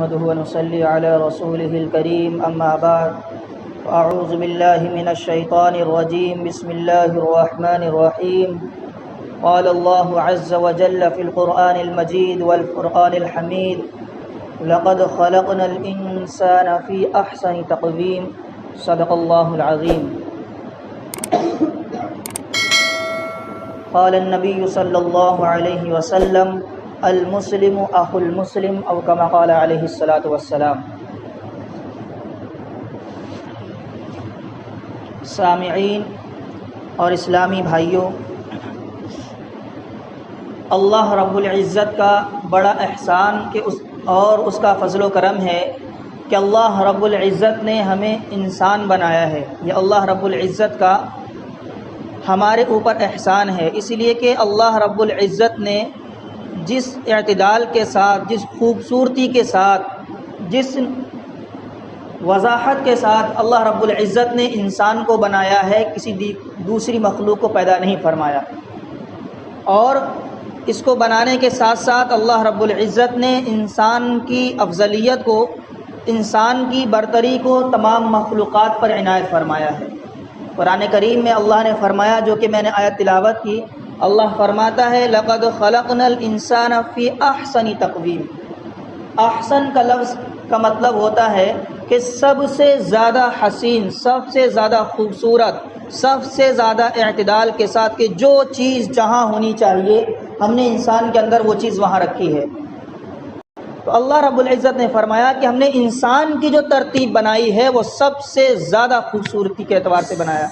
نحمده ونصلي على رسوله الكريم أما بعد أعوذ بالله من الشيطان الرجيم بسم الله الرحمن الرحيم قال الله عز وجل في القرآن المجيد والفرقان الحميد لقد خلقنا الإنسان في أحسن تقويم صدق الله العظيم قال النبي صلى الله عليه وسلم المسلم اخو المسلم او كما قال علیہ الصلاۃ والسلام۔ سامعین اور اسلامی بھائیوں، اللہ رب العزت کا بڑا احسان اور اس کا فضل و کرم ہے کہ اللہ رب العزت نے ہمیں انسان بنایا ہے۔ یہ اللہ رب العزت کا ہمارے اوپر احسان ہے، اس لیے کہ اللہ رب العزت نے جس اعتدال کے ساتھ، جس خوبصورتی کے ساتھ، جس وضاحت کے ساتھ اللہ رب العزت نے انسان کو بنایا ہے، کسی دوسری مخلوق کو پیدا نہیں فرمایا۔ اور اس کو بنانے کے ساتھ ساتھ اللہ رب العزت نے انسان کی افضلیت کو، انسان کی برتری کو تمام مخلوقات پر عنایت فرمایا ہے۔ قرآن کریم میں اللہ نے فرمایا، جو کہ میں نے آیت تلاوت کی، اللہ فرماتا ہے لقد خلقنا الانسان فی احسن تقویم۔ احسن کا لفظ کا مطلب ہوتا ہے کہ سب سے زیادہ حسین، سب سے زیادہ خوبصورت، سب سے زیادہ اعتدال کے ساتھ کہ جو چیز جہاں ہونی چاہیے ہم نے انسان کے اندر وہ چیز وہاں رکھی ہے۔ تو اللہ رب العزت نے فرمایا کہ ہم نے انسان کی جو ترتیب بنائی ہے وہ سب سے زیادہ خوبصورتی کے اعتبار سے بنایا۔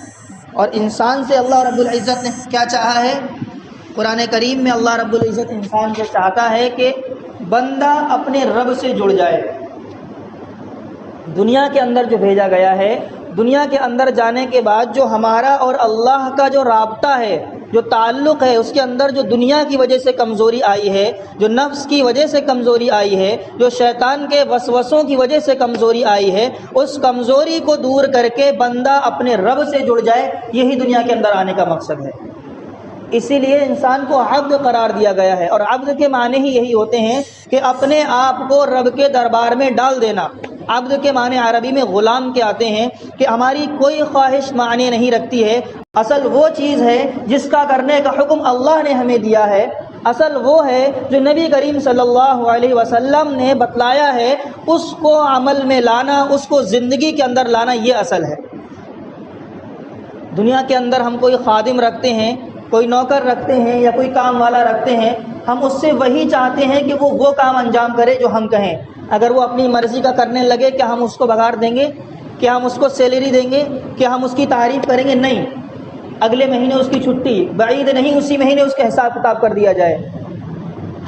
اور انسان سے اللہ رب العزت نے کیا چاہا ہے؟ قرآن کریم میں اللہ رب العزت انسان سے چاہتا ہے کہ بندہ اپنے رب سے جڑ جائے۔ دنیا کے اندر جو بھیجا گیا ہے، دنیا کے اندر جانے کے بعد جو ہمارا اور اللہ کا جو رابطہ ہے، جو تعلق ہے، اس کے اندر جو دنیا کی وجہ سے کمزوری آئی ہے، جو نفس کی وجہ سے کمزوری آئی ہے، جو شیطان کے وسوسوں کی وجہ سے کمزوری آئی ہے، اس کمزوری کو دور کر کے بندہ اپنے رب سے جڑ جائے، یہی دنیا کے اندر آنے کا مقصد ہے۔ اسی لیے انسان کو عبد قرار دیا گیا ہے، اور عبد کے معنی ہی یہی ہوتے ہیں کہ اپنے آپ کو رب کے دربار میں ڈال دینا۔ عبد کے معنی عربی میں غلام کے آتے ہیں کہ ہماری کوئی خواہش معنی نہیں رکھتی ہے، اصل وہ چیز ہے جس کا کرنے کا حکم اللہ نے ہمیں دیا ہے، اصل وہ ہے جو نبی کریم صلی اللہ علیہ وسلم نے بتلایا ہے، اس کو عمل میں لانا، اس کو زندگی کے اندر لانا، یہ اصل ہے۔ دنیا کے اندر ہم کوئی خادم رکھتے ہیں، کوئی نوکر رکھتے ہیں یا کوئی کام والا رکھتے ہیں، ہم اس سے وہی چاہتے ہیں کہ وہ کام انجام کرے جو ہم کہیں۔ اگر وہ اپنی مرضی کا کرنے لگے، کیا ہم اس کو بگاڑ دیں گے؟ کیا ہم اس کو سیلری دیں گے؟ کیا ہم اس کی تعریف کریں گے؟ نہیں۔ اگلے مہینے اس کی چھٹی، بعید نہیں اسی مہینے اس کا حساب کتاب کر دیا جائے۔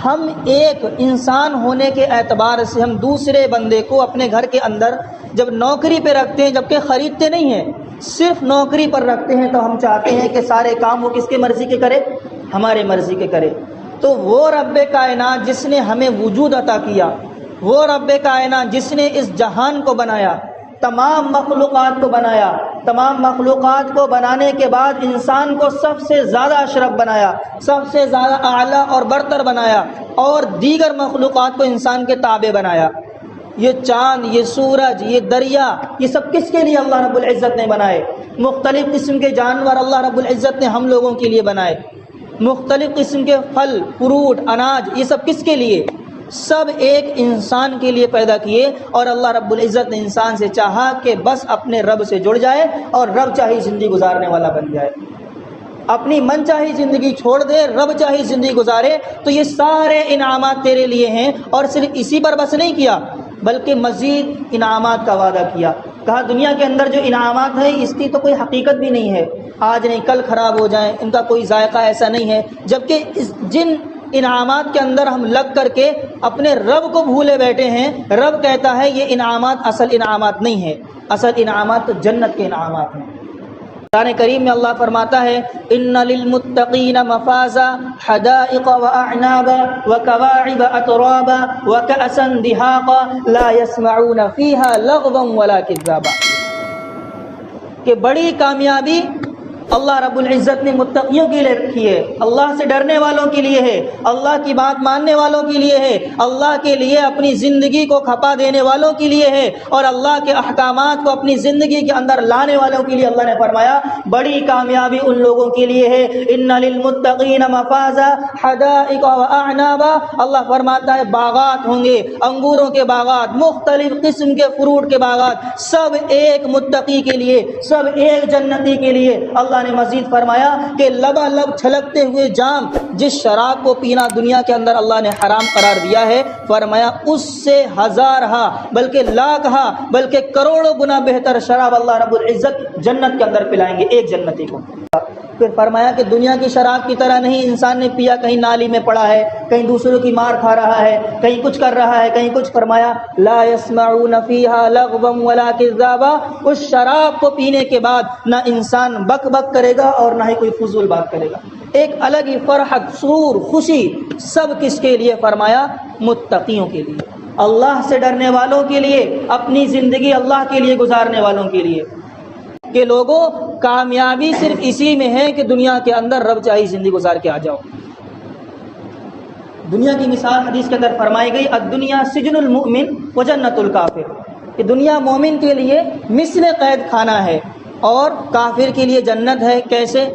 ہم ایک انسان ہونے کے اعتبار سے ہم دوسرے بندے کو اپنے گھر کے اندر جب نوکری پہ رکھتے ہیں، جبکہ خریدتے نہیں ہیں، صرف نوکری پر رکھتے ہیں، تو ہم چاہتے ہیں کہ سارے کام وہ کس کے مرضی کے کرے؟ ہمارے مرضی کے کرے۔ تو وہ رب کائنات جس نے ہمیں وجود عطا کیا، وہ رب کائنات جس نے اس جہان کو بنایا، تمام مخلوقات کو بنایا، تمام مخلوقات کو بنانے کے بعد انسان کو سب سے زیادہ اشرف بنایا، سب سے زیادہ اعلیٰ اور برتر بنایا، اور دیگر مخلوقات کو انسان کے تابع بنایا۔ یہ چاند، یہ سورج، یہ دریا، یہ سب کس کے لیے اللہ رب العزت نے بنائے؟ مختلف قسم کے جانور اللہ رب العزت نے ہم لوگوں کے لیے بنائے، مختلف قسم کے پھل، فروٹ، اناج، یہ سب کس کے لیے؟ سب ایک انسان کے لیے پیدا کیے، اور اللہ رب العزت نے انسان سے چاہا کہ بس اپنے رب سے جڑ جائے اور رب چاہی زندگی گزارنے والا بن جائے، اپنی من چاہی زندگی چھوڑ دے، رب چاہی زندگی گزارے۔ تو یہ سارے انعامات تیرے لیے ہیں، اور صرف اسی پر بس نہیں کیا بلکہ مزید انعامات کا وعدہ کیا۔ کہا دنیا کے اندر جو انعامات ہیں اس کی تو کوئی حقیقت بھی نہیں ہے، آج نہیں کل خراب ہو جائیں، ان کا کوئی ذائقہ ایسا نہیں ہے، جبکہ جن انعامات کے اندر ہم لگ کر کے اپنے رب کو بھولے بیٹھے ہیں، رب کہتا ہے یہ انعامات اصل انعامات نہیں ہیں، اصل انعامات تو جنت کے انعامات ہیں۔ قرآن کریم میں اللہ فرماتا ہے ان للمتقین مفازا حدائق واعنابا وکواعب اترابا وکأسا دہاقا لا يسمعون فیہا لغوا ولا کذابا، کہ بڑی کامیابی اللہ رب العزت نے متقیوں کے لیے رکھی ہے، اللہ سے ڈرنے والوں کے لیے ہے، اللہ کی بات ماننے والوں کے لیے ہے، اللہ کے لیے اپنی زندگی کو کھپا دینے والوں کے لیے ہے، اور اللہ کے احکامات کو اپنی زندگی کے اندر لانے والوں کے لیے اللہ نے فرمایا بڑی کامیابی ان لوگوں کے لیے ہے۔ ان للمتقین مفازا حدائق واعنابا، اللہ فرماتا ہے باغات ہوں گے، انگوروں کے باغات، مختلف قسم کے فروٹ کے باغات، سب ایک متقی کے لیے، سب ایک جنتی کے لیے۔ اللہ نے مزید فرمایا کہ لبالب چھلکتے ہوئے جام، جس شراب کو پینا دنیا کے اندر اللہ نے حرام قرار دیا ہے، فرمایا اس سے ہزارہا بلکہ لاکھا بلکہ کروڑوں گنا بہتر شراب اللہ رب العزت جنت کے اندر پلائیں گے ایک جنتی کو۔ پھر فرمایا کہ دنیا کی شراب کی طرح نہیں، انسان نے پیا کہیں نالی میں پڑا ہے، کہیں دوسروں کی مار کھا رہا ہے، کہیں کچھ کر رہا ہے، کہیں کچھ۔ فرمایا لا يسمعون فيها لغوا ولا كذابا، اس شراب کو پینے کے بعد نہ انسان بک بک کرے گا اور نہ ہی کوئی فضول بات کرے گا۔ ایک الگ ہی فرحت، سرور، خوشی، سب کس کے لیے؟ فرمایا متقیوں کے لیے، اللہ سے ڈرنے والوں کے لیے، اپنی زندگی اللہ کے لیے گزارنے والوں کے لیے۔ کہ لوگوں کامیابی صرف اسی میں ہے کہ دنیا کے اندر رب چاہی زندگی گزار کے آ جاؤ۔ دنیا کی مثال حدیث کے اندر فرمائی گئی الدنیا سجن المؤمن و جنت الکافر، کہ دنیا مومن کے لیے مثل قید خانہ ہے اور کافر کے لیے جنت ہے۔ کیسے؟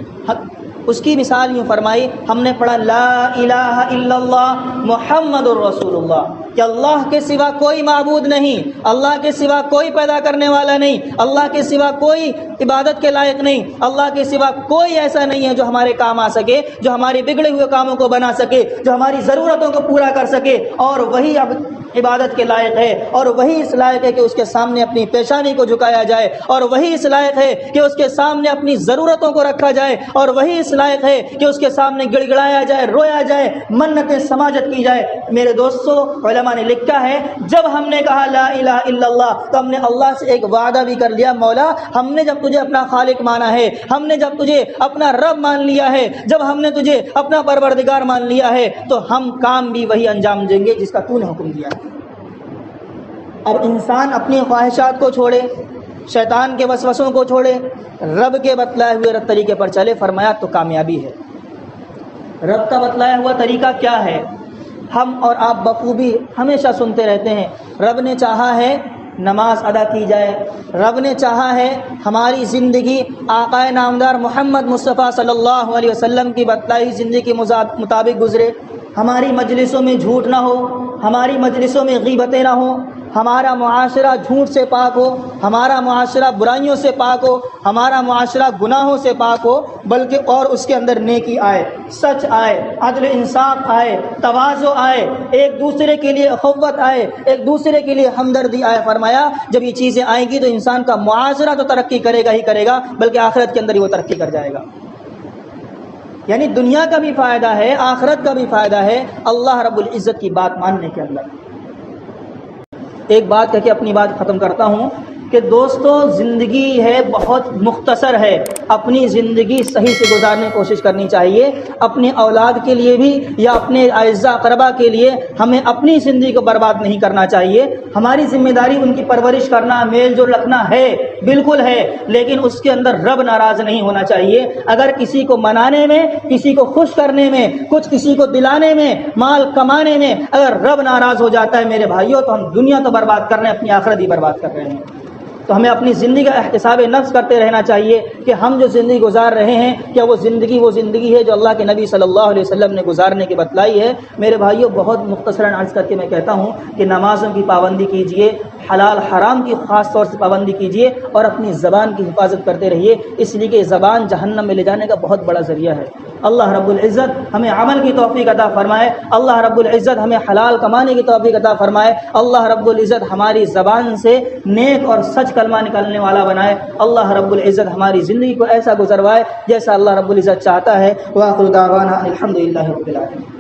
اس کی مثال یوں فرمائی، ہم نے پڑھا لا الہ الا اللہ محمد الرسول اللہ، کہ اللہ کے سوا کوئی معبود نہیں، اللہ کے سوا کوئی پیدا کرنے والا نہیں، اللہ کے سوا کوئی عبادت کے لائق نہیں، اللہ کے سوا کوئی ایسا نہیں ہے جو ہمارے کام آ سکے، جو ہمارے بگڑے ہوئے کاموں کو بنا سکے، جو ہماری ضرورتوں کو پورا کر سکے، اور وہی اب عبادت کے لائق ہے، اور وہی اس لائق ہے کہ اس کے سامنے اپنی پیشانی کو جھکایا جائے، اور وہی اس لائق ہے کہ اس کے سامنے اپنی ضرورتوں کو رکھا جائے، اور وہی اس لائق ہے کہ اس کے سامنے گڑ گڑایا جائے، رویا جائے، منتیں سماجت کی جائے۔ میرے دوستو، علماء نے لکھا ہے جب ہم نے کہا لا الہ الا اللہ تو ہم نے اللہ سے ایک وعدہ بھی کر لیا، مولا ہم نے جب تجھے اپنا خالق مانا ہے، ہم نے جب تجھے اپنا رب مان لیا ہے، جب ہم نے تجھے اپنا پروردگار مان لیا ہے، تو ہم کام بھی وہی انجام دیں گے جس کا تو نے حکم دیا ہے۔ اب انسان اپنی خواہشات کو چھوڑے، شیطان کے وسوسوں کو چھوڑے، رب کے بتلائے ہوئے طریقے پر چلے، فرمایا تو کامیابی ہے۔ رب کا بتلایا ہوا طریقہ کیا ہے؟ ہم اور آپ بخوبی ہمیشہ سنتے رہتے ہیں، رب نے چاہا ہے نماز ادا کی جائے، رب نے چاہا ہے ہماری زندگی آقا نامدار محمد مصطفیٰ صلی اللہ علیہ وسلم کی بتلائی زندگی کے مطابق گزرے، ہماری مجلسوں میں جھوٹ نہ ہو، ہماری مجلسوں میں غیبتیں نہ ہوں، ہمارا معاشرہ جھوٹ سے پاک ہو، ہمارا معاشرہ برائیوں سے پاک ہو، ہمارا معاشرہ گناہوں سے پاک ہو، بلکہ اور اس کے اندر نیکی آئے، سچ آئے، عدل انصاف آئے، تواضع آئے، ایک دوسرے کے لیے اخوت آئے، ایک دوسرے کے لیے ہمدردی آئے۔ فرمایا جب یہ چیزیں آئیں گی تو انسان کا معاشرہ تو ترقی کرے گا ہی کرے گا، بلکہ آخرت کے اندر ہی وہ ترقی کر جائے گا۔ یعنی دنیا کا بھی فائدہ ہے، آخرت کا بھی فائدہ ہے اللہ رب العزت کی بات ماننے کے اندر۔ ایک بات کہہ کے اپنی بات ختم کرتا ہوں کہ دوستو زندگی ہے بہت مختصر ہے، اپنی زندگی صحیح سے گزارنے کی کوشش کرنی چاہیے۔ اپنی اولاد کے لیے بھی یا اپنے اعزاء اقربا کے لیے ہمیں اپنی زندگی کو برباد نہیں کرنا چاہیے۔ ہماری ذمہ داری ان کی پرورش کرنا، میل جول رکھنا ہے، بالکل ہے، لیکن اس کے اندر رب ناراض نہیں ہونا چاہیے۔ اگر کسی کو منانے میں، کسی کو خوش کرنے میں، کچھ کسی کو دلانے میں، مال کمانے میں اگر رب ناراض ہو جاتا ہے میرے بھائیوں، تو ہم دنیا تو برباد کر رہے ہیں، اپنی آخرت بھی برباد کر رہے ہیں۔ تو ہمیں اپنی زندگی کا احتساب نفس کرتے رہنا چاہیے کہ ہم جو زندگی گزار رہے ہیں کیا وہ زندگی ہے جو اللہ کے نبی صلی اللہ علیہ وسلم نے گزارنے کی بتلائی ہے۔ میرے بھائیوں، بہت مختصراً عرض کر کے میں کہتا ہوں کہ نمازوں کی پابندی کیجیے، حلال حرام کی خاص طور سے پابندی کیجیے، اور اپنی زبان کی حفاظت کرتے رہیے، اس لیے کہ زبان جہنم میں لے جانے کا بہت بڑا ذریعہ ہے۔ اللہ رب العزت ہمیں عمل کی توفیق عطا فرمائے، اللہ رب العزت ہمیں حلال کمانے کی توفیق عطا فرمائے، اللہ رب العزت ہماری زبان سے نیک اور سچ کلمہ نکلنے والا بنائے، اللہ رب العزت ہماری زندگی کو ایسا گزروائے جیسا اللہ رب العزت چاہتا ہے۔ وآخر دعوانا الحمدللہ رب العالمین۔